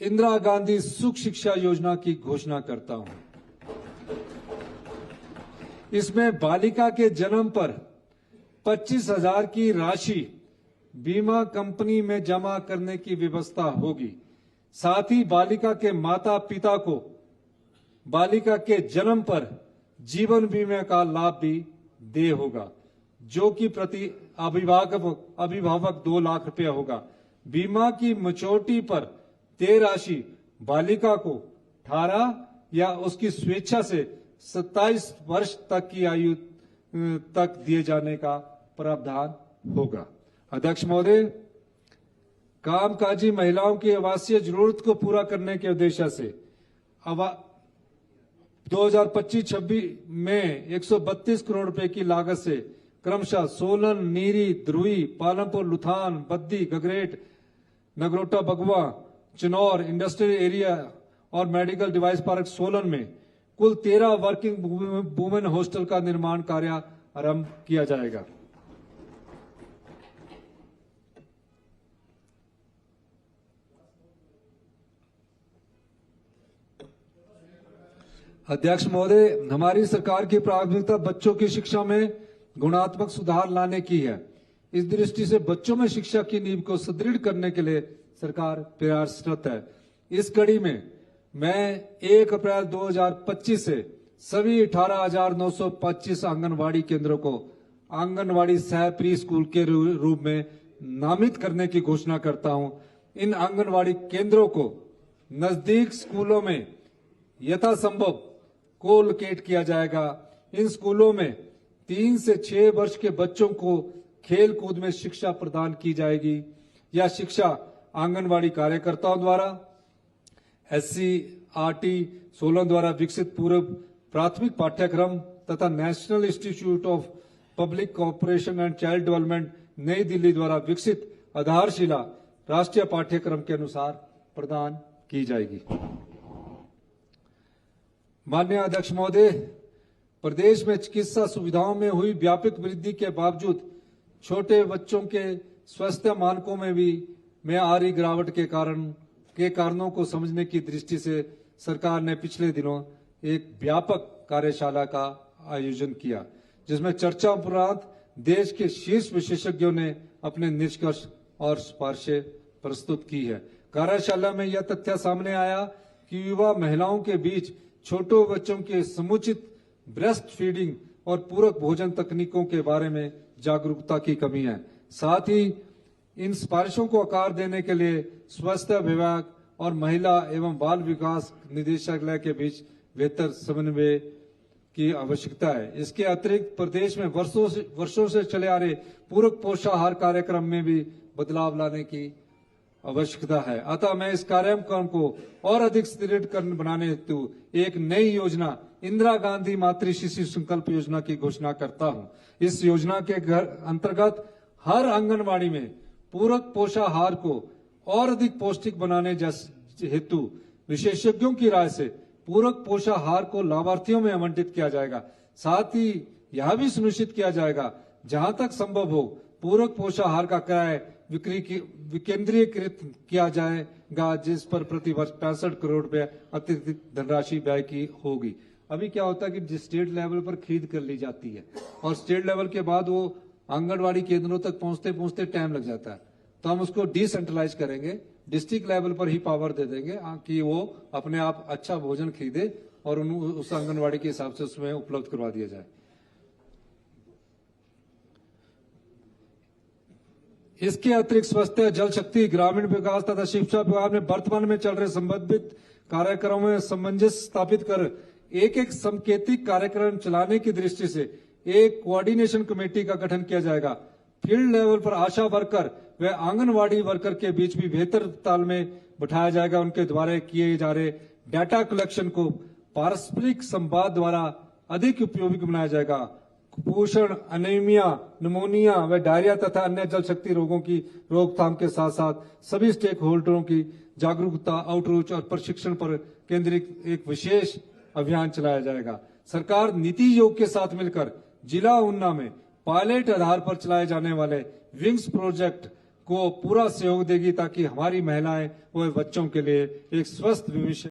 इंदिरा गांधी सुख शिक्षा योजना की घोषणा करता हूं। इसमें बालिका के जन्म पर 25,000 की राशि बीमा कंपनी में जमा करने की व्यवस्था होगी। साथ ही बालिका के माता पिता को बालिका के जन्म पर जीवन बीमा का लाभ भी दे होगा, जो कि प्रति अभिभावक 2 लाख रुपया होगा। बीमा की मैच्योरिटी पर तय राशि बालिका को 18 या उसकी स्वेच्छा से 27 वर्ष तक की आयु तक दिए जाने का प्रावधान होगा। अध्यक्ष महोदय, कामकाजी महिलाओं की आवासीय जरूरत को पूरा करने के उद्देश्य से 2025-26 में 132 करोड़ रुपए की लागत से क्रमशः सोलन, नीरी, ध्रुवी, पालमपुर, लुथान, बद्दी, गगरेट, नगरोटा, बगवा, चिनौर इंडस्ट्रियल एरिया और मेडिकल डिवाइस पार्क सोलन में कुल 13 वर्किंग वुमेन हॉस्टल का निर्माण कार्य आरंभ किया जाएगा। अध्यक्ष महोदय, हमारी सरकार की प्राथमिकता बच्चों की शिक्षा में गुणात्मक सुधार लाने की है। इस दृष्टि से बच्चों में शिक्षा की नींव को सुदृढ़ करने के लिए सरकार प्रयासरत है। इस कड़ी में मैं 1 अप्रैल 2025 से सभी 18,925 आंगनवाड़ी केंद्रों को आंगनवाड़ी सह प्री स्कूल के रूप में नामित करने की घोषणा करता हूं। इन आंगनवाड़ी केंद्रों को नजदीक स्कूलों में यथासंभव को लोकेट किया जाएगा। इन स्कूलों में 3 से 6 वर्ष के बच्चों को खेल कूद में शिक्षा प्रदान की जाएगी। यह शिक्षा आंगनवाड़ी कार्यकर्ताओं द्वारा SCRT सोलन द्वारा विकसित पूर्व प्राथमिक पाठ्यक्रम तथा national institute of public corporation and child development नई दिल्ली द्वारा विकसित आधारशिला राष्ट्रीय पाठ्यक्रम के अनुसार प्रदान की जाएगी। माननीय अध्यक्ष महोदय, प्रदेश में चिकित्सा सुविधाओं में हुई व्यापक वृद्धि के बावजूद छोटे बच्चों के स्वास्थ्य मानकों में आ रही गिरावट के कारणों को समझने की दृष्टि से सरकार ने पिछले दिनों एक व्यापक कार्यशाला का आयोजन किया, जिसमें चर्चा उपरांत देश के शीर्ष विशेषज्ञों ने अपने निष्कर्ष और सिफारिशें प्रस्तुत की है। कार्यशाला में यह तथ्य सामने आया कि युवा महिलाओं के बीच छोटे बच्चों के समुचित ब्रेस्ट फीडिंग और पूरक भोजन तकनीकों के बारे में जागरूकता की कमी है। साथ ही इन सिफारिशों को आकार देने के लिए स्वास्थ्य विभाग और महिला एवं बाल विकास निदेशालय के बीच बेहतर समन्वय की आवश्यकता है। इसके अतिरिक्त प्रदेश में वर्षों से चले आ रहे पूरक पोषाहार कार्यक्रम में भी बदलाव लाने की आवश्यकता है। अतः मैं इस कार्यक्रम को और अधिक सुदृढ़ बनाने हेतु एक नई योजना इंदिरा गांधी मातृ शिशु संकल्प योजना की घोषणा करता हूं। इस योजना के अंतर्गत हर आंगनवाड़ी में पूरक पोषाहार को और अधिक पौष्टिक बनाने हेतु विशेषज्ञों की राय से पूरक पोषाहार को लाभार्थियों में आवंटित किया जाएगा। साथ ही यह भी सुनिश्चित किया जाएगा जहां तक संभव हो पूरक पोषाहार का क्रय विकेंद्रीकृत किया जाएगा, जिस पर प्रति वर्ष 65 करोड़ रुपए अतिरिक्त धनराशि व्यय की होगी। अभी क्या होता है कि स्टेट लेवल पर खरीद कर ली जाती है और स्टेट लेवल के बाद वो आंगनवाड़ी केंद्रों तक पहुंचते टाइम लग जाता है। तो हम उसको डिसेंट्रलाइज करेंगे, डिस्ट्रिक्ट लेवल पर ही पावर दे देंगे कि वो अपने आप अच्छा भोजन खरीदे और उस आंगनवाड़ी के हिसाब से उसमें उपलब्ध करवा दिया जाए। इसके अतिरिक्त स्वास्थ्य, जल शक्ति, ग्रामीण विकास तथा शिक्षा विभाग में वर्तमान में चल रहे संबंधित कार्यक्रमों में सामंजस्य स्थापित कर एक सांकेतिक कार्यक्रम चलाने की दृष्टि से एक कोऑर्डिनेशन कमेटी का गठन किया जाएगा। फील्ड लेवल पर आशा वर्कर व आंगनवाड़ी वर्कर के बीच भी बेहतर तालमेल बिठाया जाएगा। उनके द्वारा किए जा रहे डाटा कलेक्शन को पारस्परिक संवाद द्वारा अधिक उपयोगी बनाया जाएगा। कुपोषण, अनीमिया, निमोनिया व डायरिया तथा अन्य जल शक्ति रोगों की रोकथाम के साथ साथ सभी स्टेक होल्डरों की जागरूकता, आउटरीच और प्रशिक्षण पर केंद्रित एक विशेष अभियान चलाया जाएगा। सरकार नीति आयोग के साथ मिलकर जिला ऊना में पायलट आधार पर चलाए जाने वाले विंग्स प्रोजेक्ट को पूरा सहयोग देगी ताकि हमारी महिलाएं व बच्चों के लिए एक स्वस्थ भविष्य